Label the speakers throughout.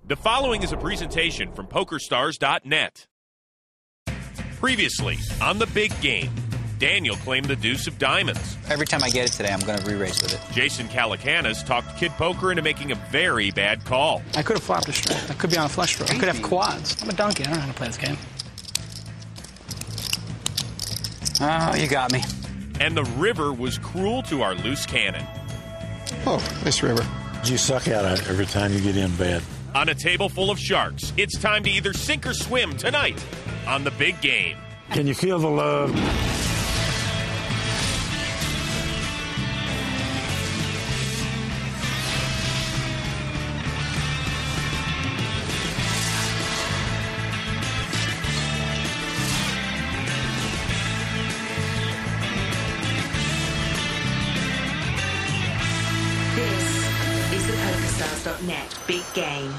Speaker 1: The following is a presentation from PokerStars.net. Previously, on the big game, Daniel claimed the deuce of diamonds.
Speaker 2: Every time I get it today, I'm going to re-raise with it. Jason
Speaker 1: Calacanis talked Kid Poker into making a very bad call.
Speaker 3: I could have flopped a straight. I could be on a flush draw. I could have quads. I'm a donkey. I don't know how to play this game.
Speaker 2: Oh, you got me.
Speaker 1: And the river was cruel to our loose cannon.
Speaker 3: Oh, nice river.
Speaker 4: You suck at it every time you get in bad.
Speaker 1: On a table full of sharks, it's time to either sink or swim tonight on the big game.
Speaker 4: Can you feel the love?
Speaker 5: PokerStars.net Big Game.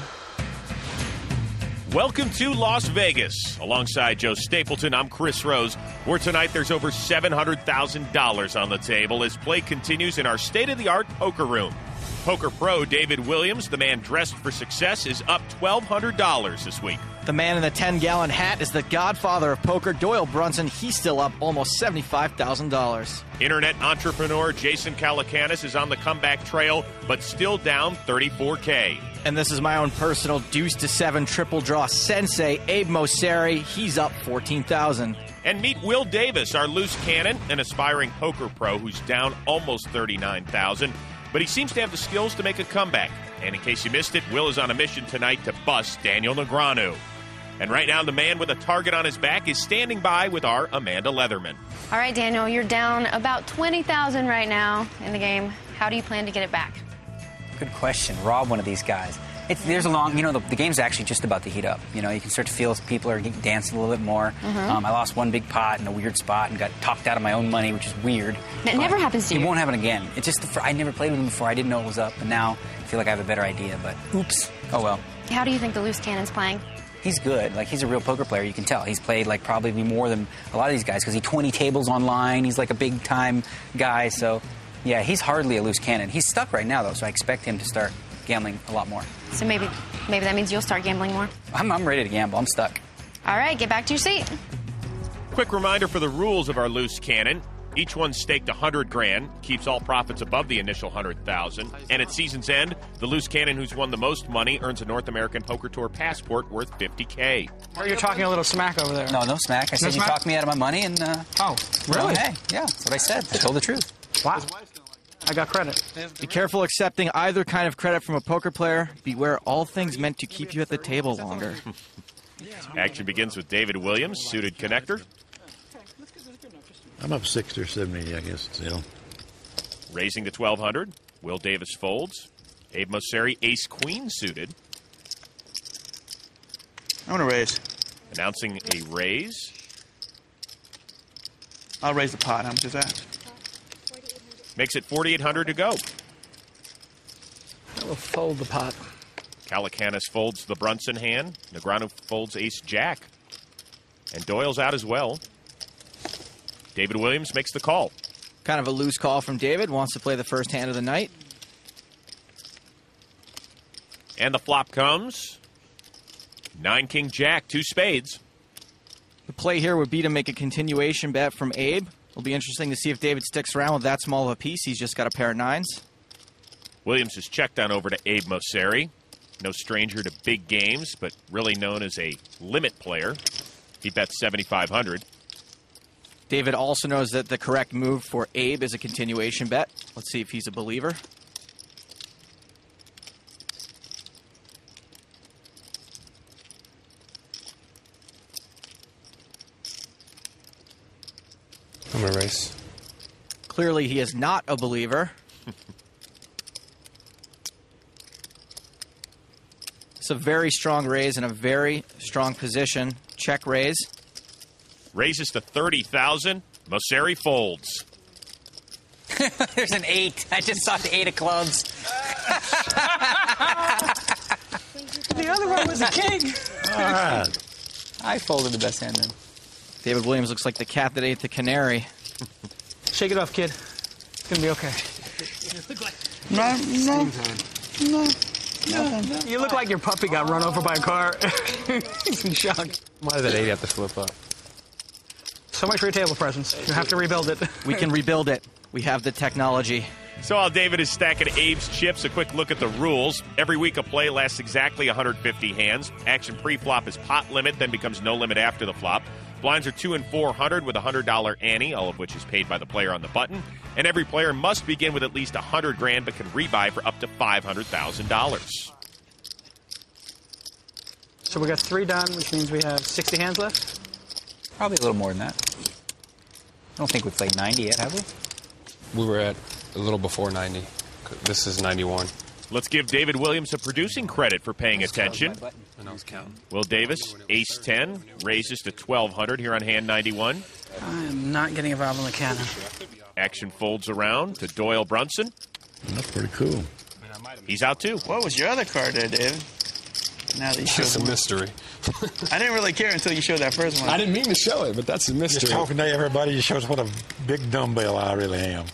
Speaker 1: Welcome to Las Vegas. Alongside Joe Stapleton, I'm Chris Rose, where tonight there's over $700,000 on the table as play continues in our state-of-the-art poker room. Poker pro David Williams, the man dressed for success, is up $1,200 this week.
Speaker 6: The man in the 10-gallon hat is the godfather of poker, Doyle Brunson. He's still up almost $75,000.
Speaker 1: Internet entrepreneur Jason Calacanis is on the comeback trail, but still down $34K.
Speaker 6: And this is my own personal deuce to seven triple draw sensei, Abe Mosseri. He's up $14,000.
Speaker 1: And meet Will Davis, our loose cannon, an aspiring poker pro who's down almost $39,000. But he seems to have the skills to make a comeback. And in case you missed it, Will is on a mission tonight to bust Daniel Negreanu. And right now, the man with a target on his back is standing by with our Amanda Leatherman.
Speaker 7: All right, Daniel, you're down about $20,000 right now in the game. How do you plan to get it back?
Speaker 2: Good question. Rob one of these guys. There's a long, the game's actually just about to heat up. You can start to feel as people are dancing a little bit more. I lost one big pot in a weird spot and got talked out of my own money, which is weird.
Speaker 7: It never happens to you.
Speaker 2: It won't happen again. It's just, I never played with him before. I didn't know it was up, but now I feel like I have a better idea, but oops. Oh, well.
Speaker 7: How do you think the loose cannon's playing?
Speaker 2: He's good. He's a real poker player. You can tell. He's played, probably more than a lot of these guys because he 20 tables online. He's like a big-time guy, so, yeah, he's hardly a loose cannon. He's stuck right now, though, so I expect him to start gambling a lot more.
Speaker 7: So maybe that means you'll start gambling more?
Speaker 2: I'm ready to gamble. I'm stuck.
Speaker 7: All right, get back to your seat.
Speaker 1: Quick reminder for the rules of our loose cannon. Each one staked $100,000, keeps all profits above the initial $100,000, and at season's end, the loose cannon who's won the most money earns a North American Poker Tour passport worth $50K.
Speaker 3: Or you're talking a little smack over there.
Speaker 2: No smack. I said you talked me out of my money, and
Speaker 3: oh, really?
Speaker 2: Hey, yeah, that's what I said. I told the truth.
Speaker 3: Wow. I got credit.
Speaker 6: Be careful accepting either kind of credit from a poker player. Beware all things meant to keep you at the table longer.
Speaker 1: Action begins with David Williams, suited connector.
Speaker 4: I'm up 60 or 70, I guess, still.
Speaker 1: Raising to 1,200. Will Davis folds. Abe Mosseri, ace-queen suited.
Speaker 3: I'm going to raise.
Speaker 1: Announcing a raise.
Speaker 3: I'll raise the pot. How much is that?
Speaker 1: Makes it 4,800 to go.
Speaker 3: I will fold the pot.
Speaker 1: Calacanis folds the Brunson hand. Negreanu folds ace-jack. And Doyle's out as well. David Williams makes the call.
Speaker 6: Kind of a loose call from David. Wants to play the first hand of the night.
Speaker 1: And the flop comes. 9-king-jack, 2 spades.
Speaker 6: The play here would be to make a continuation bet from Abe. It'll be interesting to see if David sticks around with that small of a piece. He's just got a pair of 9s.
Speaker 1: Williams has checked on over to Abe Mosseri. No stranger to big games, but really known as a limit player. He bets 7,500.
Speaker 6: David also knows that the correct move for Abe is a continuation bet. Let's see if he's a believer.
Speaker 3: I'm going to raise.
Speaker 6: Clearly, he is not a believer. It's a very strong raise and a very strong position. Check raise.
Speaker 1: Raises to 30,000. Mosseri folds.
Speaker 2: There's an 8. I just saw the 8 of clubs.
Speaker 3: The other one was a king.
Speaker 4: All right.
Speaker 2: I folded the best hand then.
Speaker 6: David Williams looks like the cat that ate the canary.
Speaker 3: Shake it off, kid. It's going to be okay. You look like your puppy got run over by a car. He's in shock.
Speaker 8: Why does that 80 have to flip up?
Speaker 3: So much for your table presence. You have to rebuild it.
Speaker 6: We can rebuild it. We have the technology.
Speaker 1: So while David is stacking Abe's chips, a quick look at the rules. Every week a play lasts exactly 150 hands. Action pre-flop is pot limit, then becomes no limit after the flop. Blinds are 2 and 400 with a $100 ante, all of which is paid by the player on the button. And every player must begin with at least $100,000, but can rebuy for up to $500,000.
Speaker 3: So we got 3 done, which means we have 60 hands left.
Speaker 2: Probably a little more than that. I don't think we've played 90 yet, have we?
Speaker 8: We were at a little before 90. This is 91.
Speaker 1: Let's give David Williams a producing credit for paying attention.
Speaker 8: And I was counting.
Speaker 1: Will Davis, ace 10, raises to 1,200 here on hand 91.
Speaker 3: I am not getting involved in the cannon.
Speaker 1: Action folds around to Doyle Brunson.
Speaker 4: That's pretty cool.
Speaker 1: He's out too.
Speaker 9: What was your other card there, David? Now that you showed
Speaker 8: It's a mystery.
Speaker 9: I didn't really care until you showed that first one.
Speaker 8: I didn't mean to show it, but that's a mystery.
Speaker 4: Just talking to everybody just shows what a big dumbbell I really am.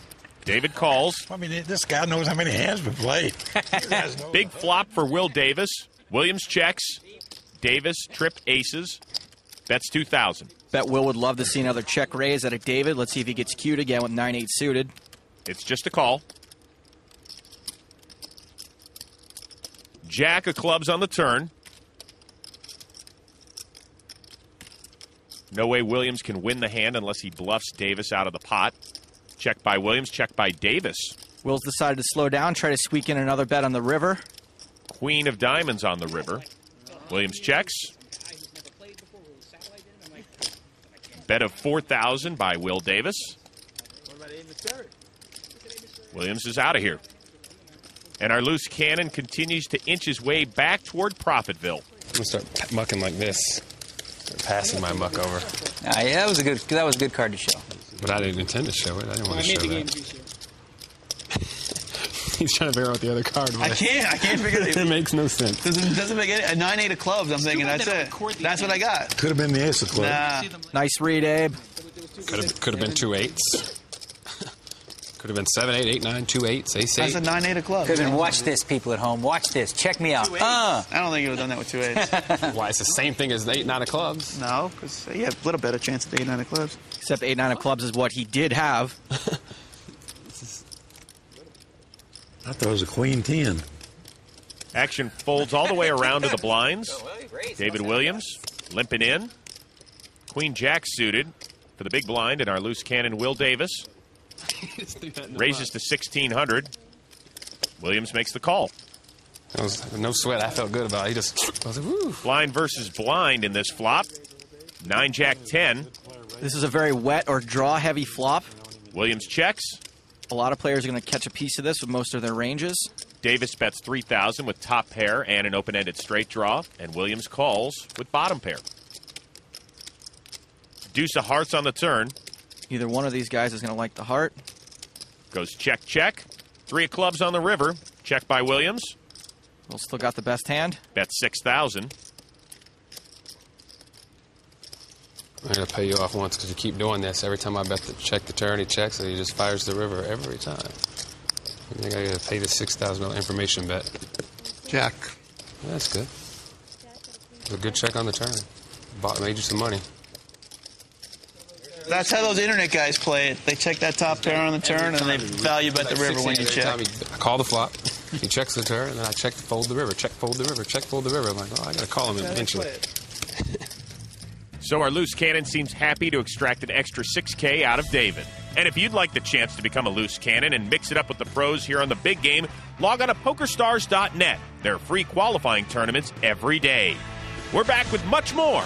Speaker 1: David calls.
Speaker 4: I mean, this guy knows how many hands we played.
Speaker 1: Big flop for Will Davis. Williams checks. Davis trip aces. Bets 2,000.
Speaker 6: Bet Will would love to see another check raise out of David. Let's see if he gets cued again with 9-8 suited.
Speaker 1: It's just a call. Jack of clubs on the turn. No way Williams can win the hand unless he bluffs Davis out of the pot. Check by Williams, check by Davis.
Speaker 6: Will's decided to slow down, try to squeak in another bet on the river.
Speaker 1: Queen of diamonds on the river. Williams checks. Bet of 4,000 by Will Davis. Williams is out of here. And our loose cannon continues to inch his way back toward Profitville.
Speaker 8: I'm going to start mucking like this. Start passing my muck over.
Speaker 2: Yeah, that was a good card to show.
Speaker 8: But I didn't intend to show it. I didn't want to show that. He's trying to figure out what the other card was.
Speaker 9: I can't figure it out.
Speaker 8: It makes no sense.
Speaker 9: Doesn't make any. A 9-8 of clubs, I'm thinking that's it. That's what I got.
Speaker 4: Could have been the ace of clubs.
Speaker 9: Nah.
Speaker 6: Nice read, Abe.
Speaker 8: Could have been 2 8s. Could have been 7 8, 8 9, 2 8s, ace 8.
Speaker 9: That's a 9-8 of clubs.
Speaker 2: Could have been, watch this, people at home. Watch this. Check me out.
Speaker 9: I don't think you would have done that with 2 8s.
Speaker 8: Why? It's the same thing as the 8 9 of clubs.
Speaker 9: No, because you have a little better chance at the 8-9 of clubs.
Speaker 6: Except 8-9 of clubs is what he did have.
Speaker 4: I thought it was a queen 10.
Speaker 1: Action folds all the way around to the blinds. David Williams limping in. Queen Jack suited for the big blind, and our loose cannon Will Davis raises to 1,600. Williams makes the call.
Speaker 8: It was no sweat. I felt good about it. I was like, woo.
Speaker 1: Blind versus blind in this flop. 9 Jack 10.
Speaker 6: This is a very wet or draw heavy flop.
Speaker 1: Williams checks.
Speaker 6: A lot of players are going to catch a piece of this with most of their ranges.
Speaker 1: Davis bets 3,000 with top pair and an open-ended straight draw, and Williams calls with bottom pair. Deuce of hearts on the turn.
Speaker 6: Either one of these guys is going to like the heart.
Speaker 1: Goes check, check. 3 of clubs on the river. Check by Williams.
Speaker 6: Will still got the best hand.
Speaker 1: Bet 6,000.
Speaker 8: I'm going to pay you off once because you keep doing this. Every time I bet the check the turn, he checks and he just fires the river every time. I think I got to pay the $6,000 information bet.
Speaker 9: Jack.
Speaker 8: Yeah, that's good. It was a good check on the turn. Made you some money.
Speaker 9: That's how those internet guys play it. They check that top pair on the turn, and they value bet the river when you check.
Speaker 8: I call the flop. He checks the turn, and then I check fold the river. Check fold the river. Check fold the river. I'm like, oh, I got to call him eventually.
Speaker 1: So our loose cannon seems happy to extract an extra $6K out of David. And if you'd like the chance to become a loose cannon and mix it up with the pros here on the big game, log on to PokerStars.net. There are free qualifying tournaments every day. We're back with much more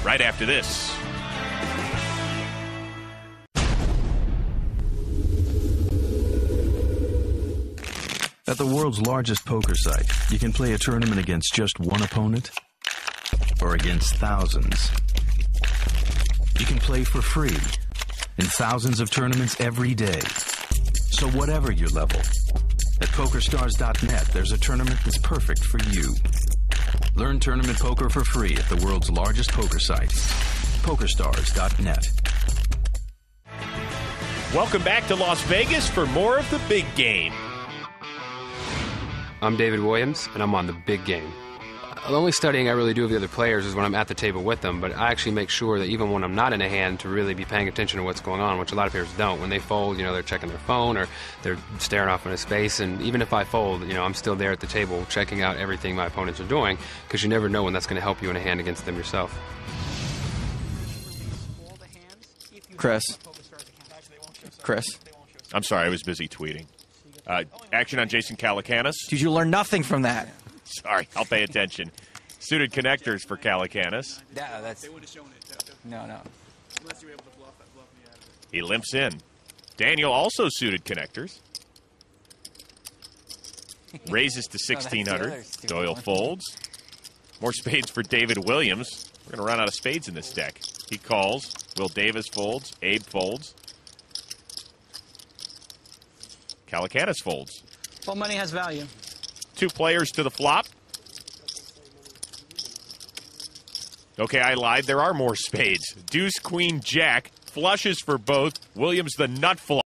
Speaker 1: right after this.
Speaker 10: At the world's largest poker site, you can play a tournament against just one opponent or against thousands. You can play for free in thousands of tournaments every day. So whatever your level, at PokerStars.net, there's a tournament that's perfect for you. Learn tournament poker for free at the world's largest poker site, PokerStars.net.
Speaker 1: Welcome back to Las Vegas for more of the big game.
Speaker 8: I'm David Williams, and I'm on the big game. The only studying I really do of the other players is when I'm at the table with them, but I actually make sure that even when I'm not in a hand to really be paying attention to what's going on, which a lot of players don't. When they fold, they're checking their phone or they're staring off into space, and even if I fold, I'm still there at the table checking out everything my opponents are doing, because you never know when that's going to help you in a hand against them yourself.
Speaker 6: Chris.
Speaker 1: I'm sorry, I was busy tweeting. Action on Jason Calacanis.
Speaker 6: Did you learn nothing from that?
Speaker 1: Sorry, I'll pay attention. Suited connectors for Calacanis.
Speaker 2: Yeah, that's... No.
Speaker 11: Unless you were able to bluff me out of it.
Speaker 1: He limps in. Daniel also suited connectors. Raises to 1,600. Doyle folds. More spades for David Williams. We're going to run out of spades in this deck. He calls. Will Davis folds. Abe folds. Calacanis folds.
Speaker 3: Well, money has value.
Speaker 1: 2 players to the flop. Okay, I lied. There are more spades. Deuce, queen, jack. Flushes for both. Williams the nut flop.